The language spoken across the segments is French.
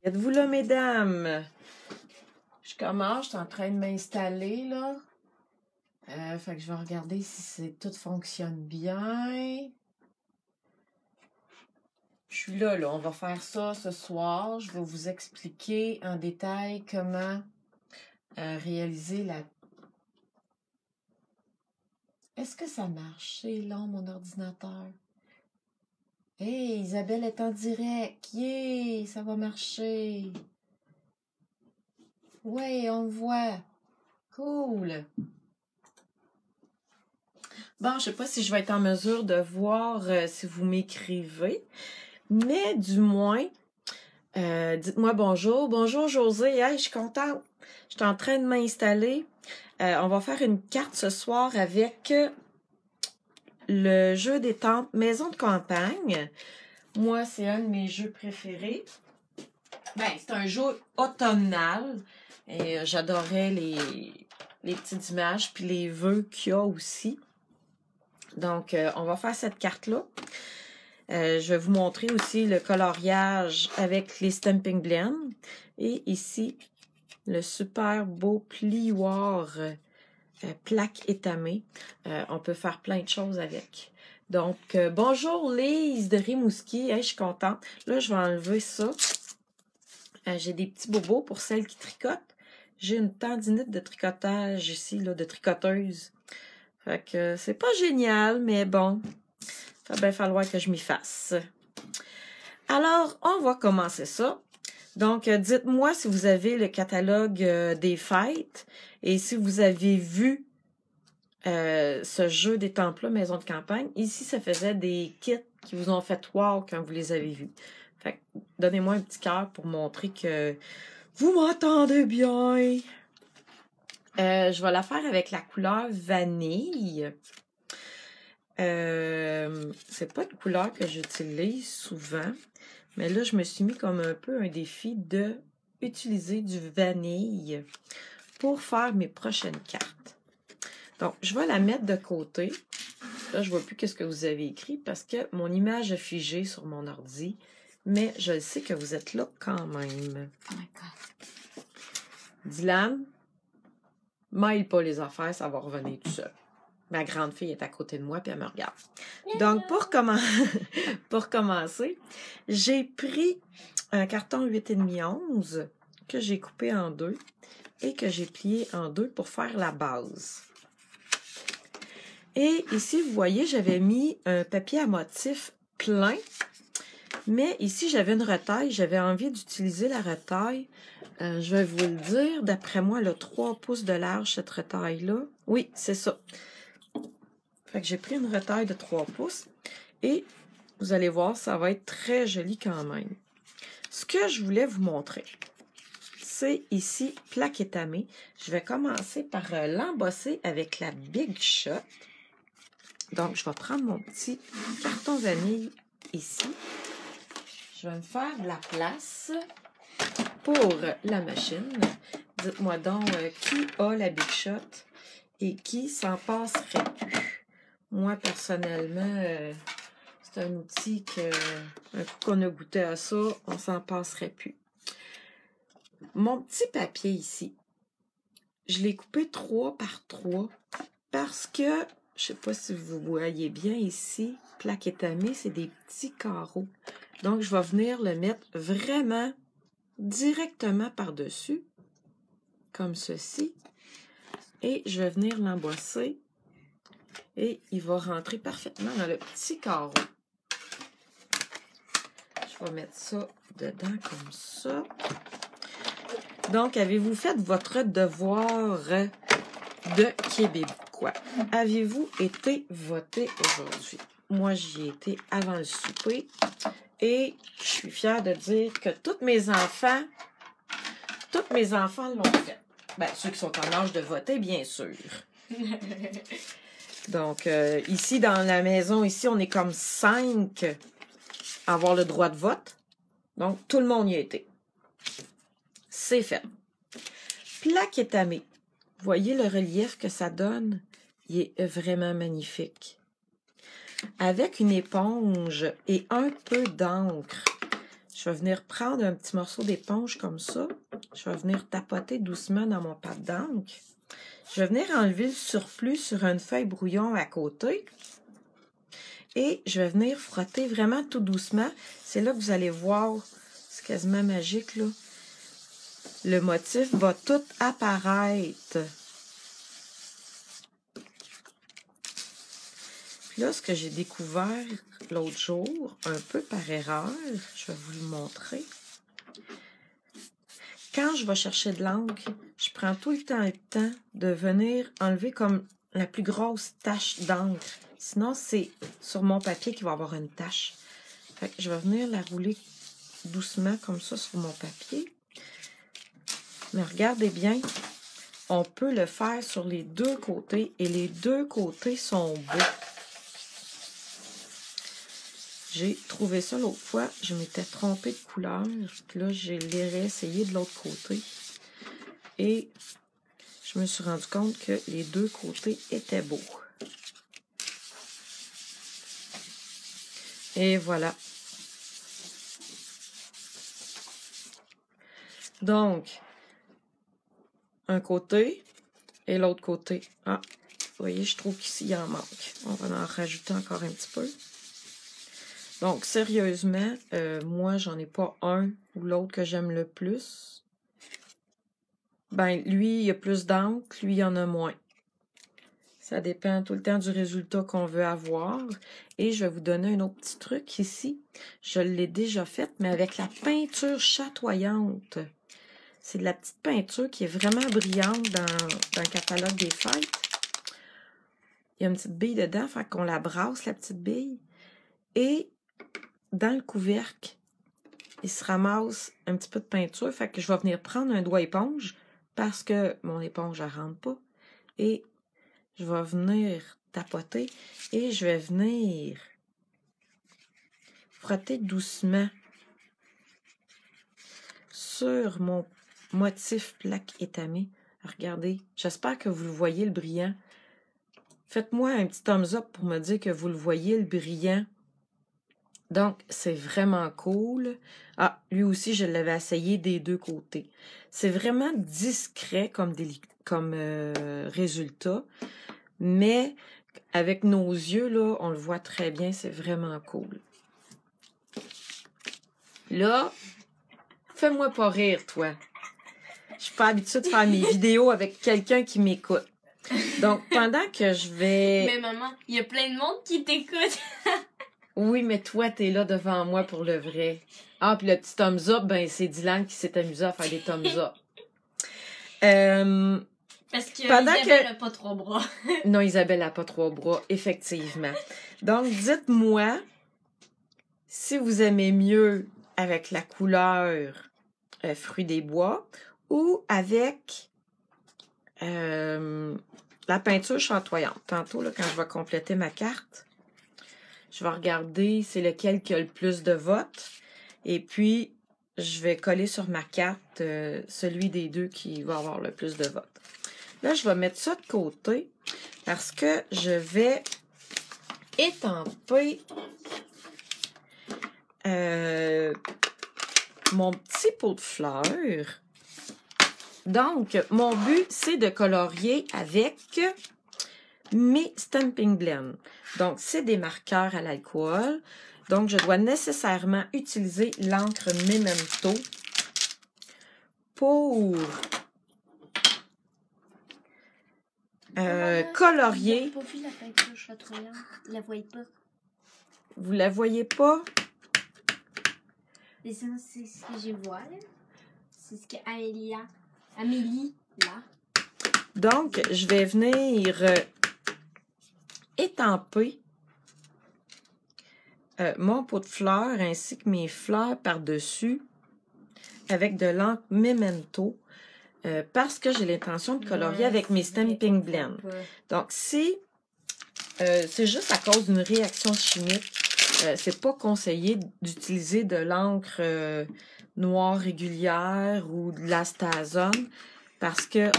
Êtes-vous là, mesdames? Je commence, je suis en train de m'installer, là. Fait que je vais regarder si tout fonctionne bien. Je suis là, on va faire ça ce soir. Je vais vous expliquer en détail comment réaliser la... Est-ce que ça marche? C'est long, mon ordinateur. Hey, Isabelle est en direct. Yeah, ça va marcher. Ouais, on voit. Cool. Bon, je sais pas si je vais être en mesure de voir si vous m'écrivez, mais du moins, dites-moi bonjour. Bonjour, José. Hey, je suis contente. Je suis en train de m'installer. On va faire une carte ce soir avec le jeu des temples Maison de campagne. Moi, c'est un de mes jeux préférés. Ben, c'est un jeu automnal. Et j'adorais les petites images puis les vœux qu'il y a aussi. Donc, on va faire cette carte-là. Je vais vous montrer aussi le coloriage avec les Stamping Blend. Et ici, le super beau plioir plaque étamée. On peut faire plein de choses avec. Donc, bonjour Lise de Rimouski. Hey, je suis contente. Là, je vais enlever ça. J'ai des petits bobos pour celles qui tricotent. J'ai une tendinite de tricotage ici, là, de tricoteuse. Fait que c'est pas génial, mais bon, il va bien falloir que je m'y fasse. Alors, on va commencer ça. Donc, dites-moi si vous avez le catalogue des fêtes et si vous avez vu ce jeu des temples-là, Maison de campagne. Ici, ça faisait des kits qui vous ont fait wow quand vous les avez vus. Fait que donnez-moi un petit cœur pour montrer que vous m'entendez bien. Je vais la faire avec la couleur vanille. C'est pas une couleur que j'utilise souvent, mais là, je me suis mis comme un peu un défi de utiliser du vanille pour faire mes prochaines cartes. Donc, je vais la mettre de côté. Là, je vois plus qu'est-ce que vous avez écrit parce que mon image est figée sur mon ordi, mais je sais que vous êtes là quand même. Oh my God. Dylan, mêle pas les affaires, ça va revenir tout seul. Ma grande fille est à côté de moi puis elle me regarde. Donc, pour commencer, j'ai pris un carton 8,5 11 que j'ai coupé en deux et que j'ai plié en deux pour faire la base. Et ici, vous voyez, j'avais mis un papier à motif plein, mais ici, j'avais une retaille. J'avais envie d'utiliser la retaille. Je vais vous le dire, d'après moi, elle a 3 pouces de large, cette retaille-là. Oui, c'est ça. Fait que j'ai pris une retaille de 3 pouces et vous allez voir, ça va être très joli quand même. Ce que je voulais vous montrer, c'est ici, plaque étamée. Je vais commencer par l'embosser avec la Big Shot. Donc, je vais prendre mon petit carton vanille ici. Je vais me faire de la place pour la machine. Dites-moi donc qui a la Big Shot et qui s'en passerait plus. Moi, personnellement, c'est un outil que, un coup qu'on a goûté à ça, on s'en passerait plus. Mon petit papier ici, je l'ai coupé 3 par 3 parce que, je sais pas si vous voyez bien ici, plaque étamée, c'est des petits carreaux. Donc, je vais venir le mettre vraiment directement par-dessus, comme ceci. Et je vais venir l'embosser. Et il va rentrer parfaitement dans le petit carreau. Je vais mettre ça dedans comme ça. Donc, avez-vous fait votre devoir de québécois? Avez-vous été voté aujourd'hui? Moi, j'y ai été avant le souper. Et je suis fière de dire que tous mes enfants l'ont fait. Ben, ceux qui sont en âge de voter, bien sûr. Donc, ici, dans la maison, ici, on est comme 5 à avoir le droit de vote. Donc, tout le monde y a été. C'est fait. Plaque étamée. Vous voyez le relief que ça donne? Il est vraiment magnifique. Avec une éponge et un peu d'encre, je vais venir prendre un petit morceau d'éponge comme ça. Je vais venir tapoter doucement dans mon pad d'encre. Je vais venir enlever le surplus sur une feuille brouillon à côté. Et je vais venir frotter vraiment tout doucement. C'est là que vous allez voir, c'est quasiment magique, là. Le motif va tout apparaître. Puis là, ce que j'ai découvert l'autre jour, un peu par erreur, je vais vous le montrer. Quand je vais chercher de l'encre, je prends tout le temps de venir enlever comme la plus grosse tache d'encre. Sinon, c'est sur mon papier qu'il va y avoir une tache. Fait que je vais venir la rouler doucement comme ça sur mon papier. Mais regardez bien, on peut le faire sur les deux côtés et les deux côtés sont beaux. J'ai trouvé ça l'autre fois, je m'étais trompée de couleur, puis là, je l'ai réessayé de l'autre côté. Et je me suis rendu compte que les deux côtés étaient beaux. Et voilà. Donc, un côté et l'autre côté. Ah, vous voyez, je trouve qu'ici, il en manque. On va en rajouter encore un petit peu. Donc, sérieusement, moi, j'en ai pas un ou l'autre que j'aime le plus. Ben, lui, il y a plus d'encre, lui, il y en a moins. Ça dépend tout le temps du résultat qu'on veut avoir. Et je vais vous donner un autre petit truc ici. Je l'ai déjà fait, mais avec la peinture chatoyante. C'est de la petite peinture qui est vraiment brillante dans le catalogue des fêtes. Il y a une petite bille dedans, fait qu'on la brasse, la petite bille. Et dans le couvercle, il se ramasse un petit peu de peinture. Fait que je vais venir prendre un doigt éponge parce que mon éponge ne rentre pas. Et je vais venir tapoter et je vais venir frotter doucement sur mon motif plaque étamée. Regardez, j'espère que vous le voyez, le brillant. Faites-moi un petit thumbs up pour me dire que vous le voyez, le brillant. Donc, c'est vraiment cool. Ah, lui aussi, je l'avais essayé des deux côtés. C'est vraiment discret comme résultat. Mais avec nos yeux, là, on le voit très bien. C'est vraiment cool. Là, fais-moi pas rire, toi. Je suis pas habituée de faire mes vidéos avec quelqu'un qui m'écoute. Donc, pendant que je vais... Mais maman, il y a plein de monde qui t'écoute. Oui, mais toi, t'es là devant moi pour le vrai. Ah, puis le petit thumbs up, ben c'est Dylan qui s'est amusé à faire des thumbs up. Parce que Isabelle n'a pas 3 bras. Non, Isabelle n'a pas 3 bras, effectivement. Donc, dites-moi si vous aimez mieux avec la couleur fruits des bois ou avec la peinture chatoyante. Tantôt, là, quand je vais compléter ma carte, je vais regarder c'est lequel qui a le plus de votes. Et puis, je vais coller sur ma carte celui des deux qui va avoir le plus de votes. Là, je vais mettre ça de côté parce que je vais étamper mon petit pot de fleurs. Donc, mon but, c'est de colorier avec mes Stampin' Blend. Donc, c'est des marqueurs à l'alcool. Donc, je dois nécessairement utiliser l'encre Memento pour colorier. J'ai pas vu la peinture chatoyante. Je la voyais pas. Vous la voyez pas? C'est ce que je vois, là. C'est ce Amélie, là. Donc, je vais venir étamper mon pot de fleurs ainsi que mes fleurs par-dessus avec de l'encre Memento parce que j'ai l'intention de colorier avec mes Stampin' Blend. Donc, si c'est juste à cause d'une réaction chimique, c'est pas conseillé d'utiliser de l'encre noire régulière ou de l'astazone parce que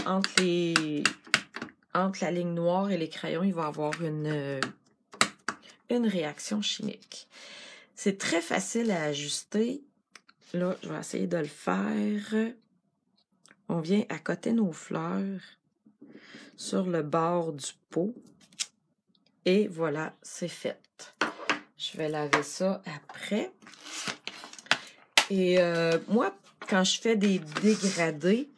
entre la ligne noire et les crayons, il va y avoir une réaction chimique. C'est très facile à ajuster. là, je vais essayer de le faire. On vient accoter nos fleurs sur le bord du pot. Et voilà, c'est fait. Je vais laver ça après. Et moi, quand je fais des dégradés,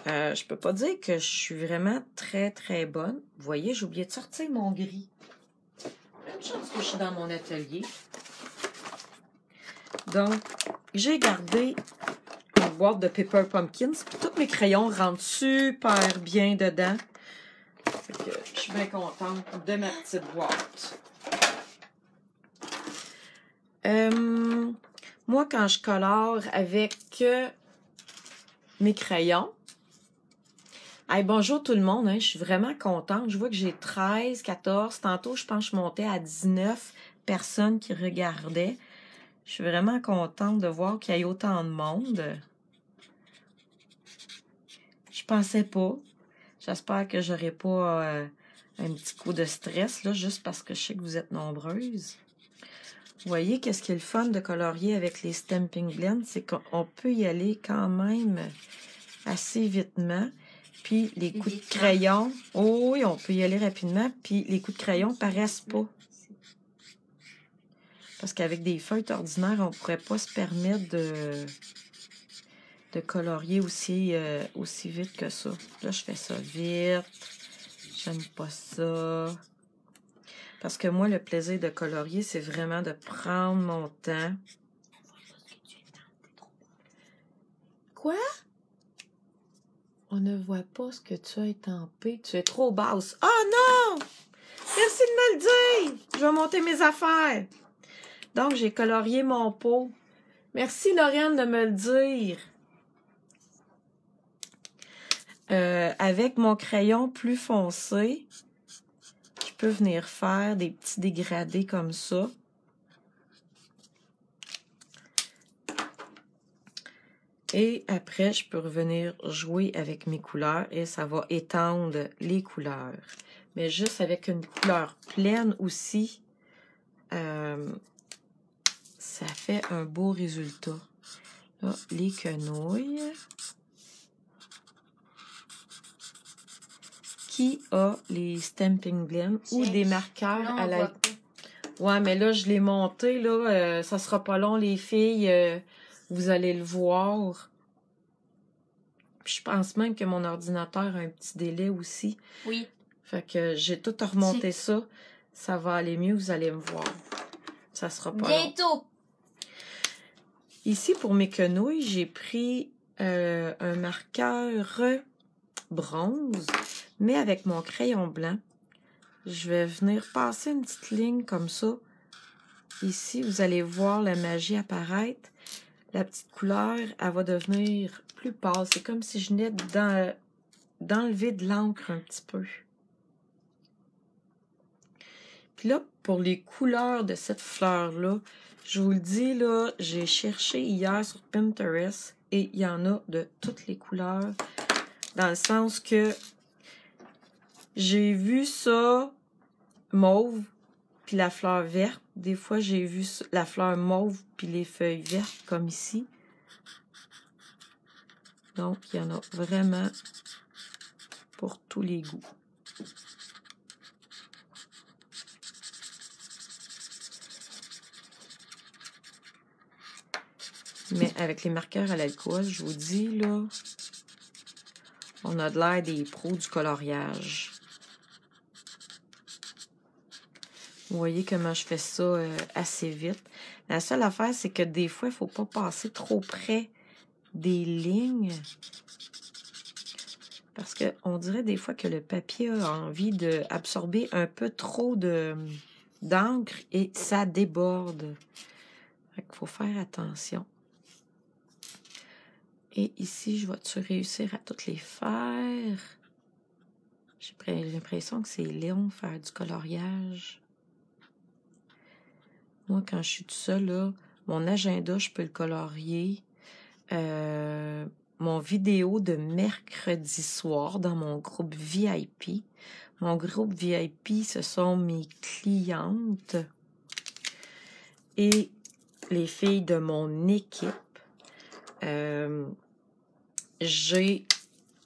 je peux pas dire que je suis vraiment très, très bonne. Vous voyez, j'ai oublié de sortir mon gris. Une chance que je suis dans mon atelier. Donc, j'ai gardé une boîte de Paper Pumpkins. Puis tous mes crayons rentrent super bien dedans. Fait que je suis bien contente de ma petite boîte. Moi, quand je colore avec mes crayons, hey, bonjour tout le monde, hein, je suis vraiment contente. Je vois que j'ai 13, 14. Tantôt, je pense que je montais à 19 personnes qui regardaient. Je suis vraiment contente de voir qu'il y ait autant de monde. Je pensais pas. J'espère que j'aurai pas un petit coup de stress, là, juste parce que je sais que vous êtes nombreuses. Vous voyez, qu'est-ce qui est le fun de colorier avec les Stampin' Blends, c'est qu'on peut y aller quand même assez vitement. Puis les coups de crayon, oh oui, on peut y aller rapidement. Puis les coups de crayon paraissent pas. Parce qu'avec des feuilles ordinaires, on pourrait pas se permettre de colorier aussi vite que ça. Là, je fais ça vite. J'aime pas ça. Parce que moi, le plaisir de colorier, c'est vraiment de prendre mon temps. Quoi? On ne voit pas ce que tu as étampé. Tu es trop basse. Oh non! Merci de me le dire! Je vais monter mes affaires. Donc, j'ai colorié mon pot. Merci, Lauriane, de me le dire. Avec mon crayon plus foncé, je peux venir faire des petits dégradés comme ça. Et après, je peux revenir jouer avec mes couleurs et ça va étendre les couleurs. Mais juste avec une couleur pleine aussi, ça fait un beau résultat. Là, les quenouilles. Qui a les Stampin' Blends ou des marqueurs là, à la... Ouais, mais là, je l'ai monté, là. Ça sera pas long, les filles. Vous allez le voir. Puis je pense même que mon ordinateur a un petit délai aussi. Oui. Fait que j'ai tout remonté ça. Ça va aller mieux, vous allez me voir. Ça sera pas long. Bientôt. Ici, pour mes quenouilles, j'ai pris un marqueur bronze, mais avec mon crayon blanc. Je vais venir passer une petite ligne comme ça. Ici, vous allez voir la magie apparaître. La petite couleur, elle va devenir plus pâle. C'est comme si je venais d'enlever de l'encre un petit peu. Puis là, pour les couleurs de cette fleur-là, je vous le dis, là, j'ai cherché hier sur Pinterest et il y en a de toutes les couleurs. Dans le sens que j'ai vu ça mauve, puis la fleur verte. Des fois, j'ai vu la fleur mauve, puis les feuilles vertes, comme ici. Donc, il y en a vraiment pour tous les goûts. Mais avec les marqueurs à l'alcool, je vous dis, là, on a de l'air des pros du coloriage. Vous voyez comment je fais ça assez vite. La seule affaire, c'est que des fois, il ne faut pas passer trop près des lignes. Parce qu'on dirait des fois que le papier a envie d'absorber un peu trop d'encre et ça déborde. Fait qu'il faut faire attention. Et ici, je vais-tu réussir à toutes les faire? J'ai l'impression que c'est long faire du coloriage. Moi, quand je suis toute seule, là, mon agenda, je peux le colorier. Mon vidéo de mercredi soir dans mon groupe VIP. Mon groupe VIP, ce sont mes clientes et les filles de mon équipe. J'ai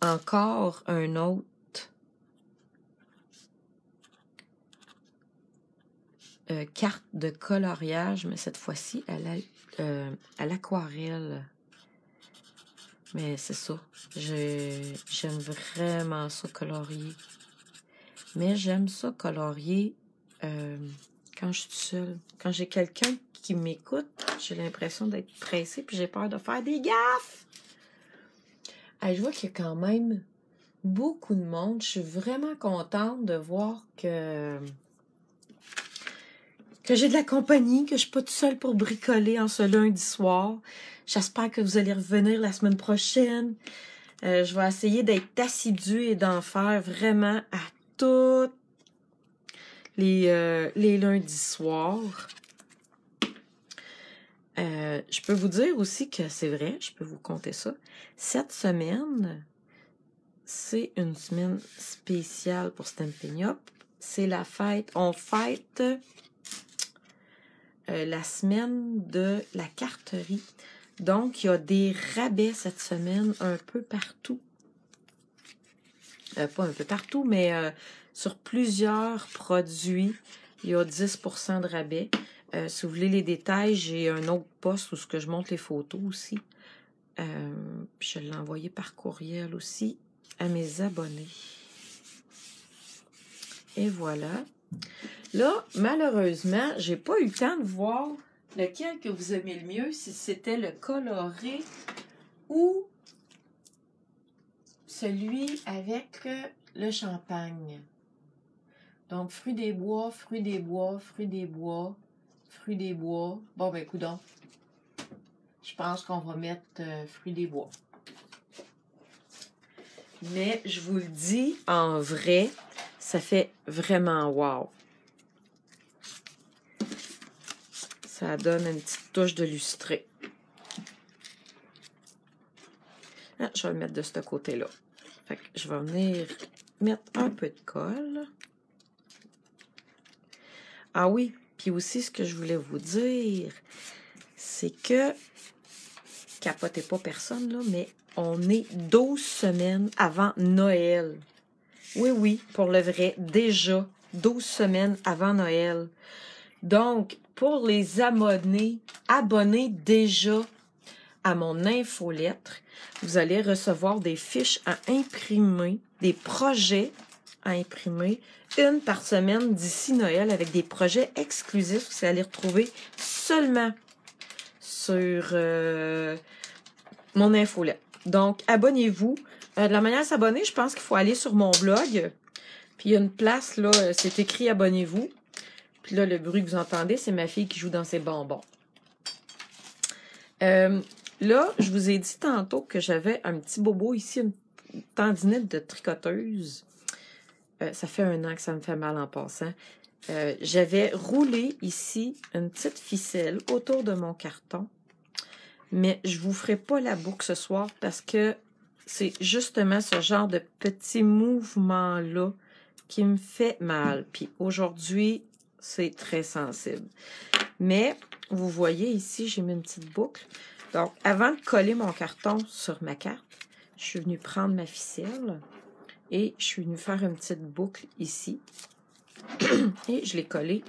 encore un autre carte de coloriage, mais cette fois-ci à l'aquarelle. Mais c'est ça. J'aime vraiment ça colorier. Mais j'aime ça colorier quand je suis seule. Quand j'ai quelqu'un qui m'écoute, j'ai l'impression d'être pressée puis j'ai peur de faire des gaffes. Je vois qu'il y a quand même beaucoup de monde. Je suis vraiment contente de voir que j'ai de la compagnie, que je suis pas toute seule pour bricoler en ce lundi soir. J'espère que vous allez revenir la semaine prochaine. Je vais essayer d'être assidue et d'en faire vraiment à tous les lundis soirs. Je peux vous dire aussi que c'est vrai, je peux vous compter ça. Cette semaine, c'est une semaine spéciale pour Stampin' Up. C'est la fête. On fête la semaine de la carterie. Donc, il y a des rabais cette semaine un peu partout. Pas un peu partout, mais sur plusieurs produits, il y a 10% de rabais. Si vous voulez les détails, j'ai un autre post où je montre les photos aussi. Puis je l'ai envoyé par courriel aussi à mes abonnés. Et voilà. Là, malheureusement, j'ai pas eu le temps de voir lequel que vous aimez le mieux, si c'était le coloré ou celui avec le champagne. Donc, fruits des bois, fruits des bois, fruits des bois, fruits des bois. Bon, ben, coudonc. Je pense qu'on va mettre fruits des bois. Mais je vous le dis, en vrai, ça fait vraiment wow. Ça donne une petite touche de lustré. Ah, je vais le mettre de ce côté-là. Fait que je vais venir mettre un peu de colle. Ah oui, puis aussi ce que je voulais vous dire, c'est que, capotez pas personne, là, mais on est 12 semaines avant Noël. Oui, oui, pour le vrai, déjà 12 semaines avant Noël. Donc, pour les abonnés déjà à mon infolettre, vous allez recevoir des fiches à imprimer, des projets à imprimer, une par semaine d'ici Noël avec des projets exclusifs que vous allez retrouver seulement sur mon infolettre. Donc, abonnez-vous. De la manière de s'abonner, je pense qu'il faut aller sur mon blog. Puis, il y a une place, là, c'est écrit « Abonnez-vous ». Puis là, le bruit que vous entendez, c'est ma fille qui joue dans ses bonbons. Là, je vous ai dit tantôt que j'avais un petit bobo ici, une tendinite de tricoteuse. Ça fait 1 an que ça me fait mal en passant. J'avais roulé ici une petite ficelle autour de mon carton. Mais je vous ferai pas la boucle ce soir parce que c'est justement ce genre de petit mouvement-là qui me fait mal. Puis aujourd'hui, c'est très sensible. Mais, vous voyez ici, j'ai mis une petite boucle. Donc, avant de coller mon carton sur ma carte, je suis venue prendre ma ficelle et je suis venue faire une petite boucle ici. Et je l'ai collé.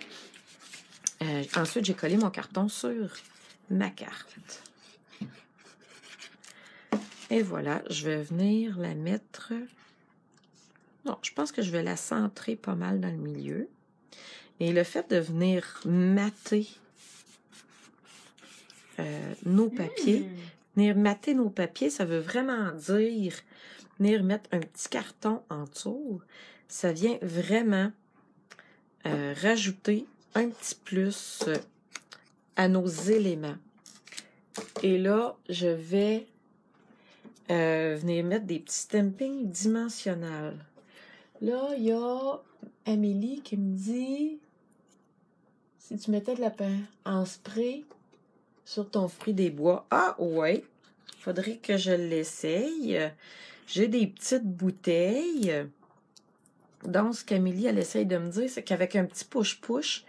Ensuite, j'ai collé mon carton sur ma carte. Et voilà, je vais venir la mettre... Non, je pense que je vais la centrer pas mal dans le milieu. Et le fait de venir mater nos papiers, ça veut vraiment dire venir mettre un petit carton en dessous. Ça vient vraiment rajouter un petit plus à nos éléments. Et là, je vais venir mettre des petits stampings dimensionnels. Là, il y a Amélie qui me dit si tu mettais de la peinture en spray sur ton fruit des bois. Ah ouais, faudrait que je l'essaye. J'ai des petites bouteilles. Donc, ce qu'Amélie, elle essaye de me dire, c'est qu'avec un petit push-push,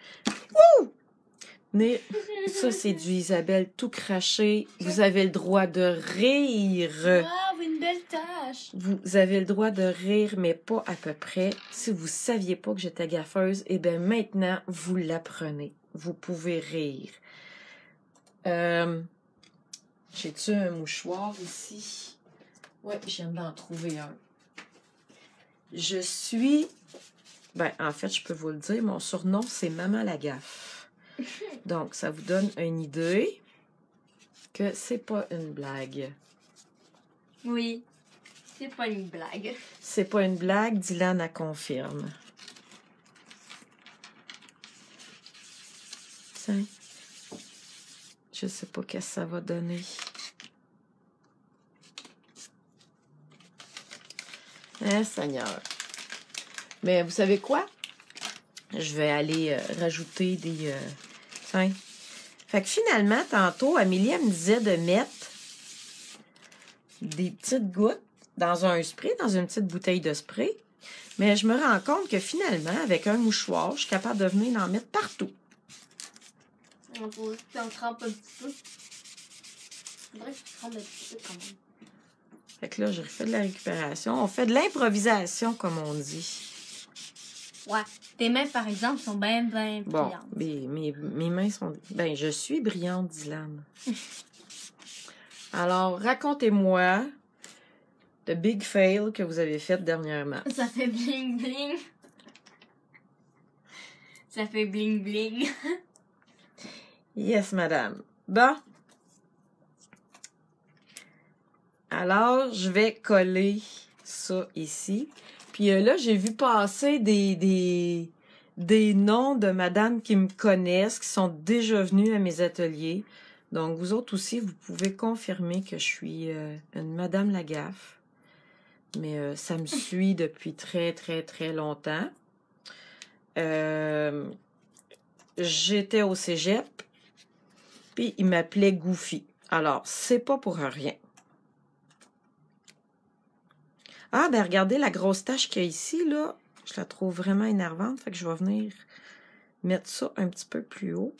Venez. Ça, c'est du Isabelle tout craché. Vous avez le droit de rire. Wow, une belle tache. Vous avez le droit de rire, mais pas à peu près. Si vous saviez pas que j'étais gaffeuse, eh bien maintenant, vous l'apprenez. Vous pouvez rire. J'ai-tu un mouchoir ici? Ouais, je viens d'en trouver un. Je suis... Ben, en fait, je peux vous le dire, mon surnom, c'est Maman la Gaffe. Donc, ça vous donne une idée que c'est pas une blague. Oui, c'est pas une blague. C'est pas une blague, Dylan la confirme. Tiens. Je sais pas qu'est-ce que ça va donner. Hein, Seigneur. Mais vous savez quoi? Je vais aller rajouter des... Tiens. Fait que finalement, tantôt, Amélie, elle me disait de mettre des petites gouttes dans un spray, dans une petite bouteille de spray. Mais je me rends compte que finalement, avec un mouchoir, je suis capable de venir en mettre partout. On peut en trempe un petit peu. Faudrait que tu trempes un petit peu quand même. Fait que là, j'ai refait de la récupération. On fait de l'improvisation, comme on dit. Ouais. Tes mains, par exemple, sont bien Bon, brillantes. mes mains sont... Ben, je suis brillante, Dylan. Alors, racontez-moi le big fail que vous avez fait dernièrement. Ça fait bling bling. Ça fait bling bling. Yes, madame. Bon. Alors, je vais coller ça ici. Puis là, j'ai vu passer des noms de madame qui me connaissent, qui sont déjà venues à mes ateliers. Donc, vous autres aussi, vous pouvez confirmer que je suis une madame Lagaffe. Mais ça me suit depuis très, très, très longtemps. J'étais au cégep, puis il m'appelait Goofy. Alors, c'est pas pour rien. Ah, ben regardez la grosse tache qu'il y a ici, là. Je la trouve vraiment énervante, fait que je vais venir mettre ça un petit peu plus haut.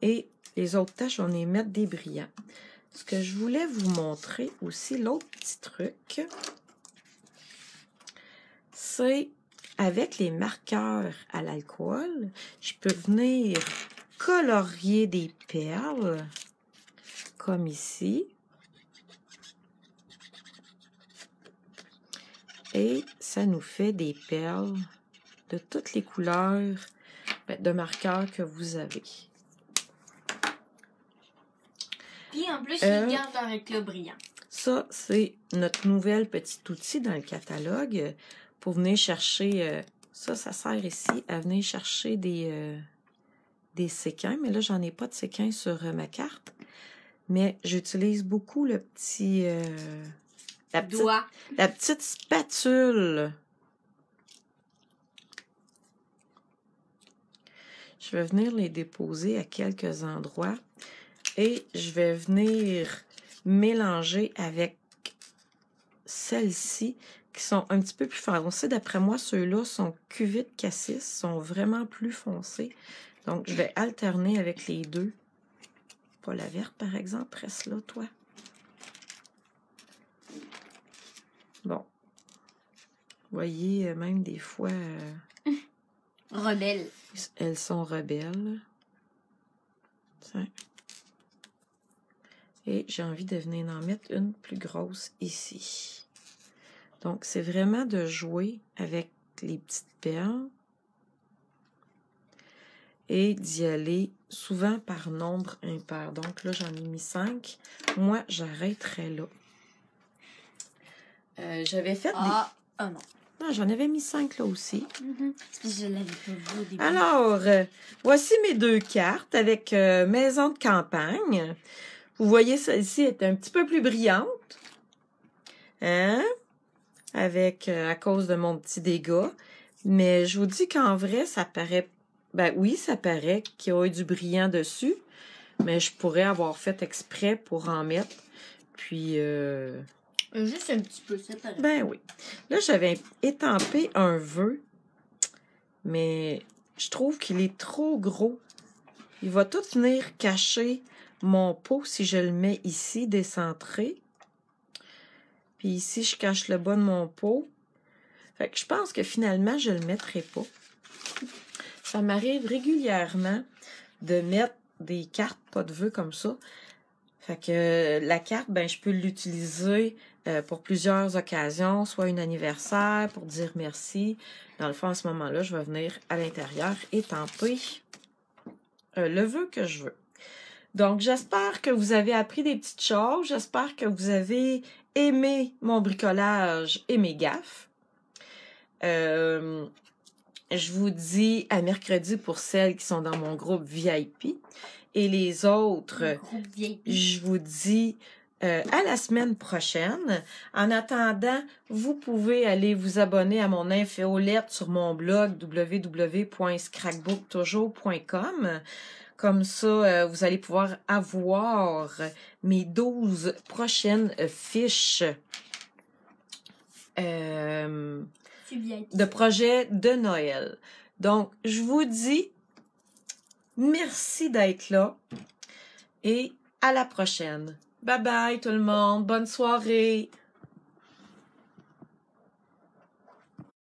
Et les autres taches, on va les mettre des brillants. Ce que je voulais vous montrer aussi, l'autre petit truc, c'est avec les marqueurs à l'alcool, je peux venir colorier des perles, comme ici. Et ça nous fait des perles de toutes les couleurs de marqueurs que vous avez. Puis en plus, ils gardent leur éclat brillant. Ça, c'est notre nouvel petit outil dans le catalogue pour venir chercher... ça sert ici à venir chercher des séquins. Mais là, j'en ai pas de séquins sur ma carte. Mais j'utilise beaucoup le petit... la petite spatule. Je vais venir les déposer à quelques endroits. Et je vais venir mélanger avec celles-ci qui sont un petit peu plus foncées. D'après moi, ceux-là sont cuvée de cassis, sont vraiment plus foncés. Donc, je vais alterner avec les deux. Pas la verte, par exemple. Reste là, toi. Bon. Vous voyez, même des fois... Rebelles. Elles sont rebelles. Tiens. Et j'ai envie de venir en mettre une plus grosse ici. Donc, c'est vraiment de jouer avec les petites perles et d'y aller souvent par nombre impair. Donc là, j'en ai mis 5. Moi, j'arrêterai là. J'avais fait des... non. Non, j'en avais mis 5 là aussi. C'est parce que je l'avais pas vu au début. Alors, voici mes 2 cartes avec maison de campagne. Vous voyez, celle-ci est un petit peu plus brillante. Hein? Avec, à cause de mon petit dégât. Mais je vous dis qu'en vrai, ça paraît... Ben oui, ça paraît qu'il y a eu du brillant dessus. Mais je pourrais avoir fait exprès pour en mettre. Puis... juste un petit peu, ça paraît. Ben oui. Là, j'avais étampé un vœu. Mais je trouve qu'il est trop gros. Il va tout venir cacher mon pot si je le mets ici, décentré. Puis ici, je cache le bas de mon pot. Fait que je pense que finalement, je le mettrai pas. Ça m'arrive régulièrement de mettre des cartes pas de vœux comme ça. Fait que la carte, ben, je peux l'utiliser pour plusieurs occasions, soit un anniversaire, pour dire merci. Dans le fond, à ce moment-là, je vais venir à l'intérieur et tamper le vœu que je veux. Donc, j'espère que vous avez appris des petites choses. J'espère que vous avez aimé mon bricolage et mes gaffes. Je vous dis à mercredi pour celles qui sont dans mon groupe VIP. Et les autres, je vous dis à la semaine prochaine. En attendant, vous pouvez aller vous abonner à mon infolette sur mon blog www.scrapbooktoujur.com. Comme ça, vous allez pouvoir avoir mes 12 prochaines fiches de projets de Noël. Donc, je vous dis merci d'être là et à la prochaine. Bye bye tout le monde. Bonne soirée.